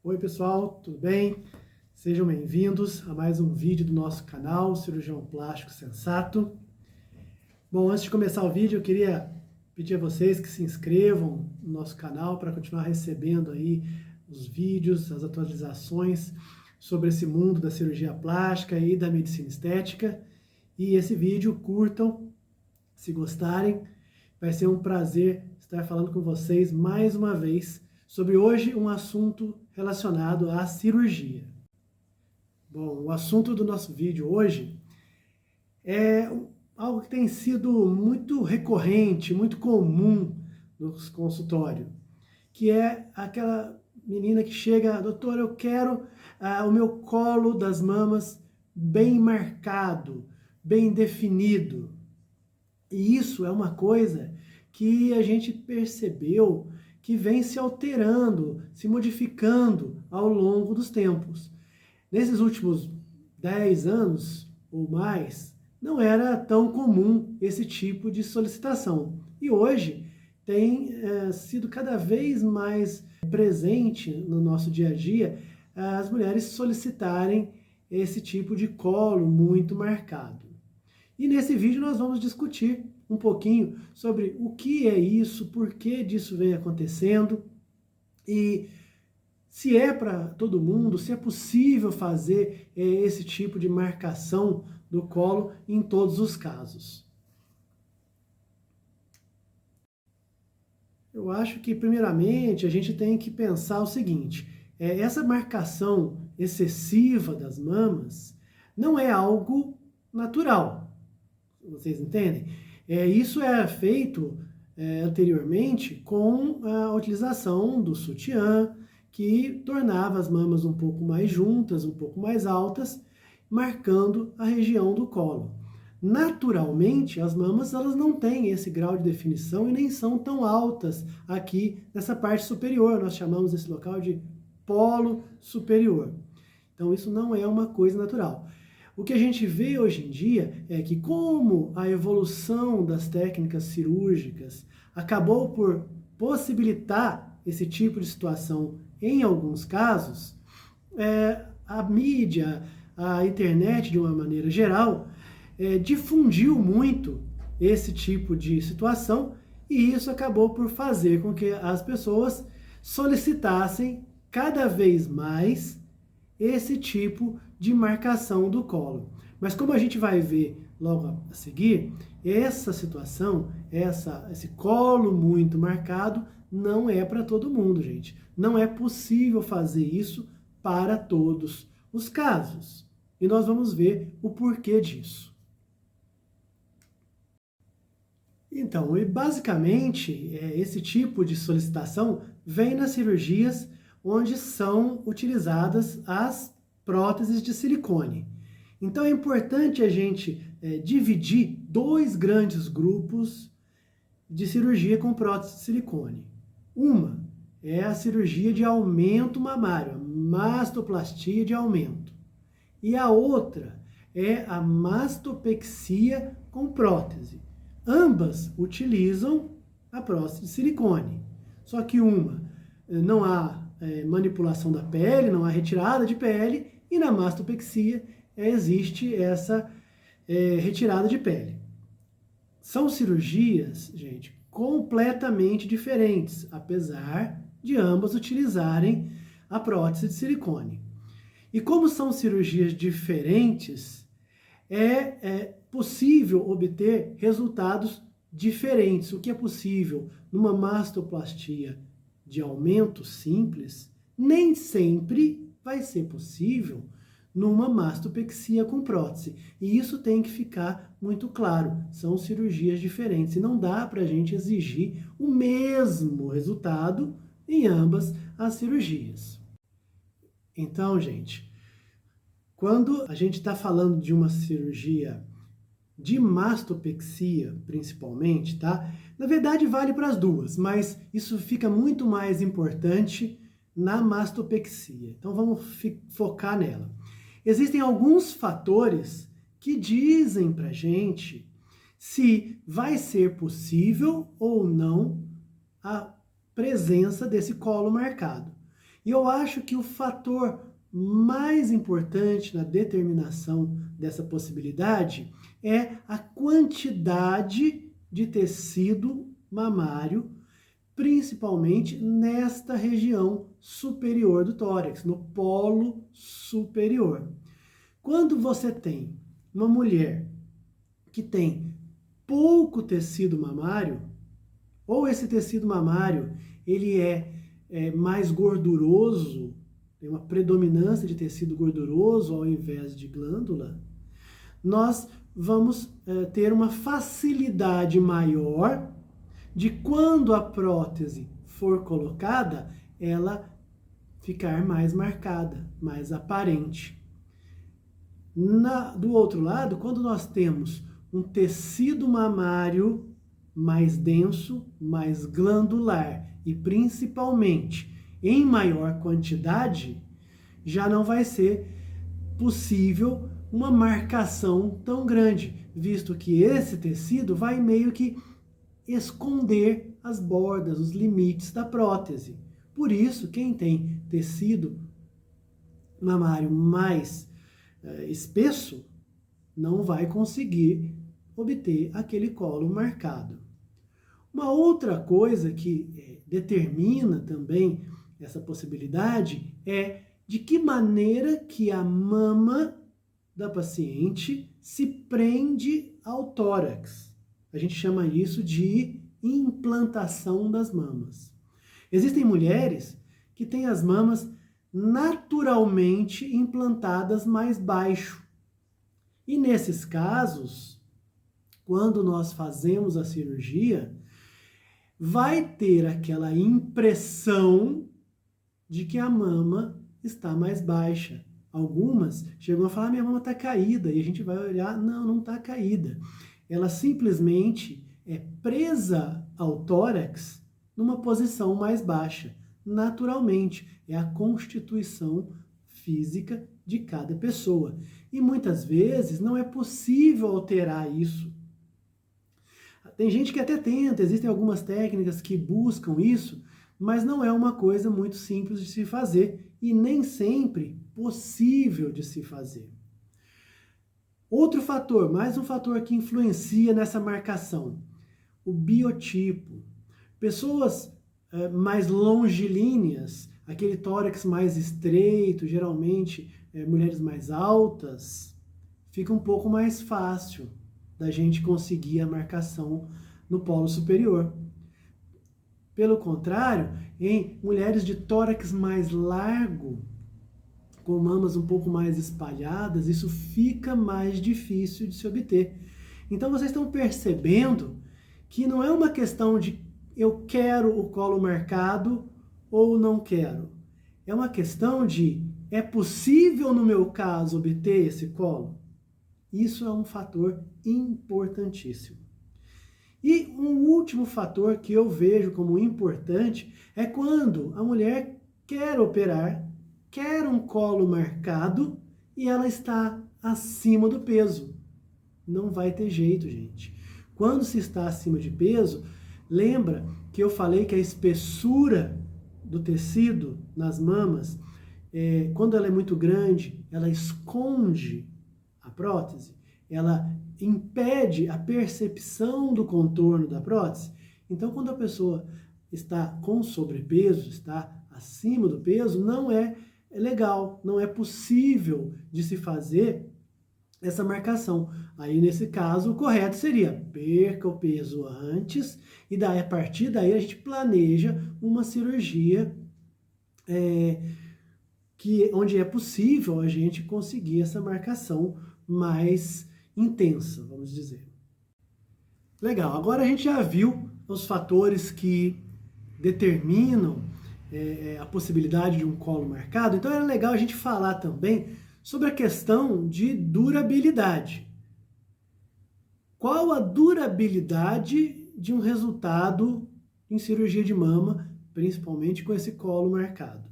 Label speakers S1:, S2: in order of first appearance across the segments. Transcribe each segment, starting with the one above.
S1: Oi pessoal, tudo bem? Sejam bem-vindos a mais um vídeo do nosso canal Cirurgião Plástico Sensato. Bom, antes de começar o vídeo, eu queria pedir a vocês que se inscrevam no nosso canal para continuar recebendo aí os vídeos, as atualizações sobre esse mundo da cirurgia plástica e da medicina estética. E esse vídeo, curtam, se gostarem. Vai ser um prazer estar falando com vocês mais uma vez sobre hoje um assunto relacionado à cirurgia. Bom, o assunto do nosso vídeo hoje é algo que tem sido muito recorrente, muito comum nos consultórios, que é aquela menina que chega, doutor, eu quero o meu colo das mamas bem marcado, bem definido. E isso é uma coisa que a gente percebeu que vem se alterando, se modificando ao longo dos tempos. Nesses últimos 10 anos ou mais, não era tão comum esse tipo de solicitação. E hoje tem sido cada vez mais presente no nosso dia a dia as mulheres solicitarem esse tipo de colo muito marcado. E nesse vídeo nós vamos discutir um pouquinho sobre o que é isso, por que disso vem acontecendo e se é para todo mundo, se é possível fazer esse tipo de marcação do colo em todos os casos. Eu acho que, primeiramente, a gente tem que pensar o seguinte, essa marcação excessiva das mamas não é algo natural, vocês entendem? Isso era feito anteriormente com a utilização do sutiã, que tornava as mamas um pouco mais juntas, um pouco mais altas, marcando a região do colo. Naturalmente, as mamas elas não têm esse grau de definição e nem são tão altas aqui nessa parte superior. Nós chamamos esse local de polo superior. Então, isso não é uma coisa natural. O que a gente vê hoje em dia é que, como a evolução das técnicas cirúrgicas acabou por possibilitar esse tipo de situação em alguns casos, a mídia, a internet, de uma maneira geral, difundiu muito esse tipo de situação e isso acabou por fazer com que as pessoas solicitassem cada vez mais esse tipo de marcação do colo. Mas como a gente vai ver logo a seguir, essa situação, esse colo muito marcado, não é para todo mundo, gente. Não é possível fazer isso para todos os casos. E nós vamos ver o porquê disso. Então, e basicamente, esse tipo de solicitação vem nas cirurgias onde são utilizadas as próteses de silicone. Então é importante a gente dividir dois grandes grupos de cirurgia com prótese de silicone. Uma é a cirurgia de aumento mamário, a mastoplastia de aumento. E a outra é a mastopexia com prótese. Ambas utilizam a prótese de silicone. Só que uma não há manipulação da pele, não há retirada de pele, e na mastopexia existe essa retirada de pele. São cirurgias, gente, completamente diferentes, apesar de ambas utilizarem a prótese de silicone. E como são cirurgias diferentes, é possível obter resultados diferentes. O que é possível numa mastoplastia de aumento simples, nem sempre vai ser possível numa mastopexia com prótese. E isso tem que ficar muito claro. São cirurgias diferentes e não dá para a gente exigir o mesmo resultado em ambas as cirurgias. Então, gente, quando a gente está falando de uma cirurgia de mastopexia, principalmente, tá? Na verdade, vale para as duas, mas isso fica muito mais importante na mastopexia. Então, vamos focar nela. Existem alguns fatores que dizem para a gente se vai ser possível ou não a presença desse colo marcado. E eu acho que o fator mais importante na determinação dessa possibilidade é a quantidade de tecido mamário, principalmente nesta região superior do tórax, no polo superior. Quando você tem uma mulher que tem pouco tecido mamário, ou esse tecido mamário ele é mais gorduroso, tem uma predominância de tecido gorduroso ao invés de glândula, nós vamos ter uma facilidade maior de quando a prótese for colocada, ela ficar mais marcada, mais aparente. Do outro lado, quando nós temos um tecido mamário mais denso, mais glandular e principalmente em maior quantidade, já não vai ser possível uma marcação tão grande, visto que esse tecido vai meio que esconder as bordas, os limites da prótese. Por isso, quem tem tecido mamário mais espesso não vai conseguir obter aquele colo marcado. Uma outra coisa que determina também essa possibilidade é de que maneira que a mama da paciente se prende ao tórax. A gente chama isso de implantação das mamas. Existem mulheres que têm as mamas naturalmente implantadas mais baixo. E nesses casos, quando nós fazemos a cirurgia, vai ter aquela impressão de que a mama está mais baixa. Algumas chegam a falar, minha mama está caída, e a gente vai olhar, não está caída. Ela simplesmente é presa ao tórax numa posição mais baixa. Naturalmente, é a constituição física de cada pessoa. E muitas vezes não é possível alterar isso. Tem gente que até tenta, existem algumas técnicas que buscam isso, mas não é uma coisa muito simples de se fazer e nem sempre possível de se fazer. Outro fator, mais um fator que influencia nessa marcação, o biotipo. Pessoas mais longilíneas, aquele tórax mais estreito, geralmente mulheres mais altas, fica um pouco mais fácil da gente conseguir a marcação no polo superior. Pelo contrário, em mulheres de tórax mais largo, com mamas um pouco mais espalhadas, isso fica mais difícil de se obter. Então vocês estão percebendo que não é uma questão de eu quero o colo marcado ou não quero. É uma questão de é possível no meu caso obter esse colo? Isso é um fator importantíssimo. E um último fator que eu vejo como importante é quando a mulher quer operar, quer um colo marcado e ela está acima do peso. Não vai ter jeito, gente. Quando se está acima de peso, lembra que eu falei que a espessura do tecido nas mamas, quando ela é muito grande, ela esconde a prótese, ela impede a percepção do contorno da prótese. Então, quando a pessoa está com sobrepeso, está acima do peso, não é legal, não é possível de se fazer essa marcação. Aí, nesse caso, o correto seria perca o peso antes e daí, a partir daí a gente planeja uma cirurgia onde é possível a gente conseguir essa marcação mais intensa, vamos dizer. Legal, agora a gente já viu os fatores que determinam a possibilidade de um colo marcado, então é legal a gente falar também sobre a questão de durabilidade. Qual a durabilidade de um resultado em cirurgia de mama, principalmente com esse colo marcado?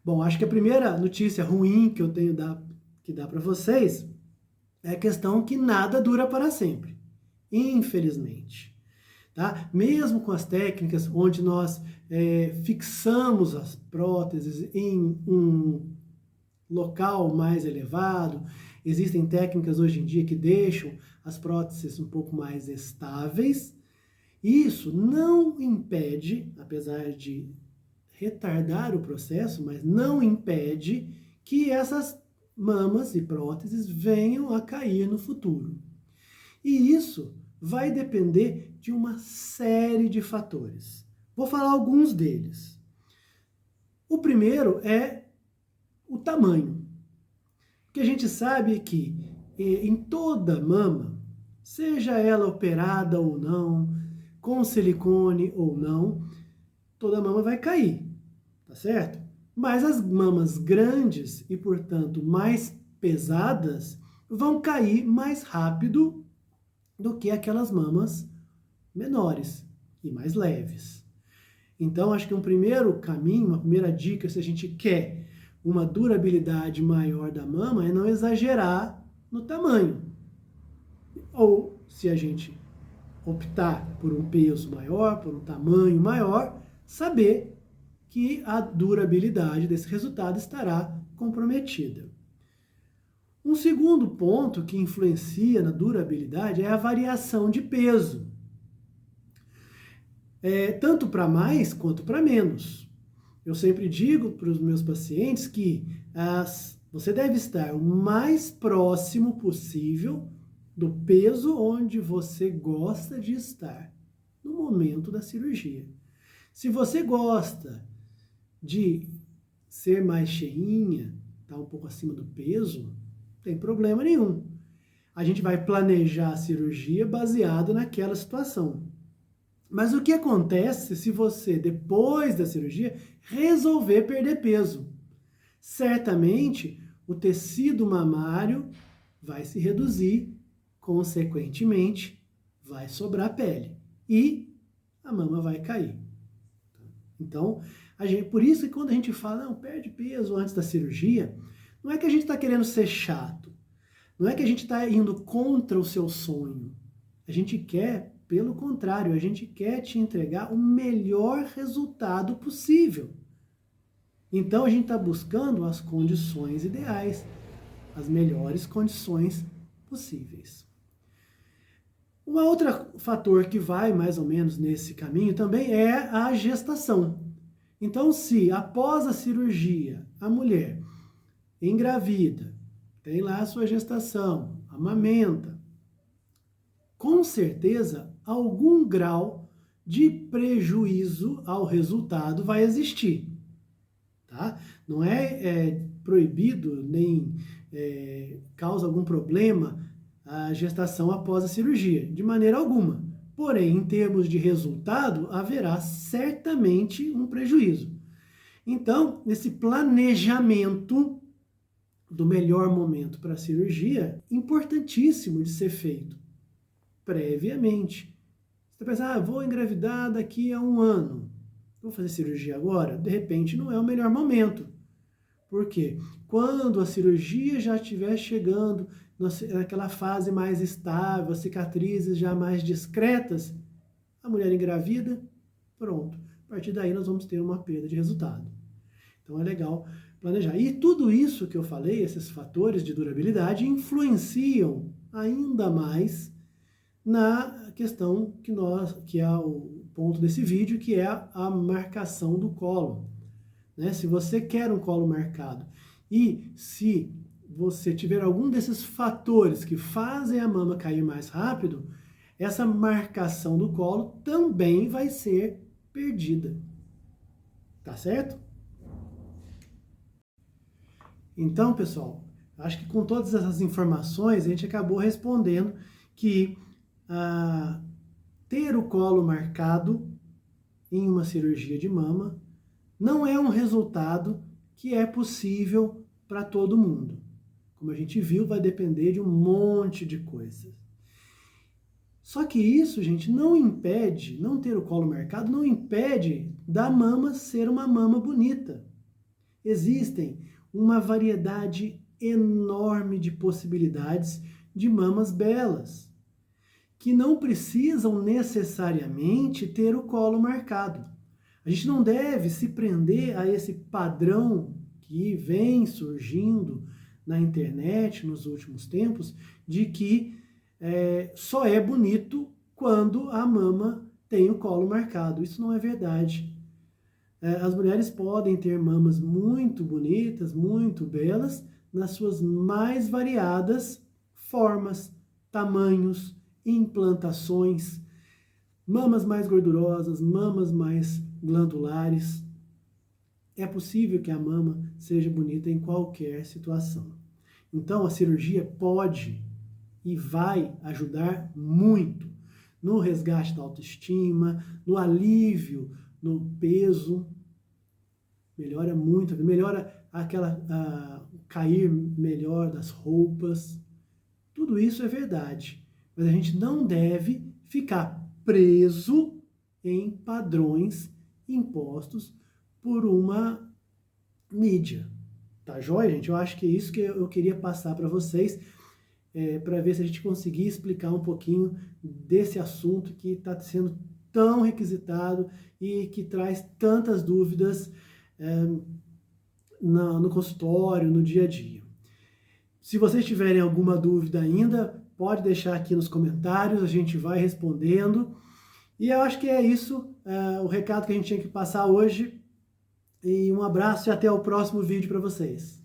S1: Bom, acho que a primeira notícia ruim que eu tenho que dar para vocês é a questão que nada dura para sempre, infelizmente. tá? Mesmo com as técnicas onde nós fixamos as próteses em um local mais elevado, existem técnicas hoje em dia que deixam as próteses um pouco mais estáveis. Isso não impede, apesar de retardar o processo, mas não impede que essas mamas e próteses venham a cair no futuro. E isso vai depender de uma série de fatores. Vou falar alguns deles. O primeiro é o tamanho. Porque a gente sabe que em toda mama, seja ela operada ou não, com silicone ou não, toda mama vai cair, tá certo? Mas as mamas grandes e, portanto, mais pesadas vão cair mais rápido do que aquelas mamas menores e mais leves. Então, acho que um primeiro caminho, uma primeira dica, se a gente quer uma durabilidade maior da mama, é não exagerar no tamanho. Ou, se a gente optar por um peso maior, por um tamanho maior, saber que a durabilidade desse resultado estará comprometida. Um segundo ponto que influencia na durabilidade é a variação de peso. Tanto para mais quanto para menos. Eu sempre digo para os meus pacientes que você deve estar o mais próximo possível do peso onde você gosta de estar no momento da cirurgia. Se você gosta de ser mais cheinha, estar um pouco acima do peso, não tem problema nenhum. A gente vai planejar a cirurgia baseado naquela situação. Mas o que acontece se você, depois da cirurgia, resolver perder peso? Certamente, o tecido mamário vai se reduzir, consequentemente, vai sobrar pele e a mama vai cair. Então, por isso que quando a gente fala, não, perde peso antes da cirurgia, não é que a gente está querendo ser chato, não é que a gente está indo contra o seu sonho. A gente quer, pelo contrário, a gente quer te entregar o melhor resultado possível. Então, a gente está buscando as condições ideais, as melhores condições possíveis. Um outro fator que vai mais ou menos nesse caminho também é a gestação. Então, se após a cirurgia a mulher engravida, tem lá a sua gestação, amamenta, com certeza algum grau de prejuízo ao resultado vai existir. Tá? Não é proibido nem causa algum problema a gestação após a cirurgia, de maneira alguma. Porém, em termos de resultado, haverá certamente um prejuízo. Então, esse planejamento do melhor momento para a cirurgia, importantíssimo de ser feito previamente. Você pensa, vou engravidar daqui a 1 ano, vou fazer cirurgia agora? De repente, não é o melhor momento. Por quê? Quando a cirurgia já estiver chegando naquela fase mais estável, as cicatrizes já mais discretas, a mulher engravida, pronto. A partir daí nós vamos ter uma perda de resultado. Então é legal planejar. E tudo isso que eu falei, esses fatores de durabilidade, influenciam ainda mais na questão que é o ponto desse vídeo, que é a marcação do colo. Né? Se você quer um colo marcado e se você tiver algum desses fatores que fazem a mama cair mais rápido, essa marcação do colo também vai ser perdida. Tá certo? Então, pessoal, acho que com todas essas informações a gente acabou respondendo que ter o colo marcado em uma cirurgia de mama não é um resultado que é possível para todo mundo. Como a gente viu, vai depender de um monte de coisas. Só que isso, gente, não ter o colo marcado não impede da mama ser uma mama bonita. Existem uma variedade enorme de possibilidades de mamas belas. que não precisam necessariamente ter o colo marcado. A gente não deve se prender a esse padrão que vem surgindo na internet nos últimos tempos, de que só é bonito quando a mama tem o colo marcado. Isso não é verdade. As mulheres podem ter mamas muito bonitas, muito belas, nas suas mais variadas formas, tamanhos, implantações, mamas mais gordurosas, mamas mais glandulares. É possível que a mama seja bonita em qualquer situação. Então, a cirurgia pode e vai ajudar muito no resgate da autoestima, no alívio no peso, melhora muito, melhora cair melhor das roupas. Tudo isso é verdade, mas a gente não deve ficar preso em padrões impostos por uma mídia. Tá joia, gente? Eu acho que é isso que eu queria passar para vocês, para ver se a gente conseguir explicar um pouquinho desse assunto que está sendo tão requisitado e que traz tantas dúvidas no consultório, no dia a dia. Se vocês tiverem alguma dúvida ainda, pode deixar aqui nos comentários, a gente vai respondendo. E eu acho que é isso, o recado que a gente tinha que passar hoje. E um abraço e até o próximo vídeo para vocês.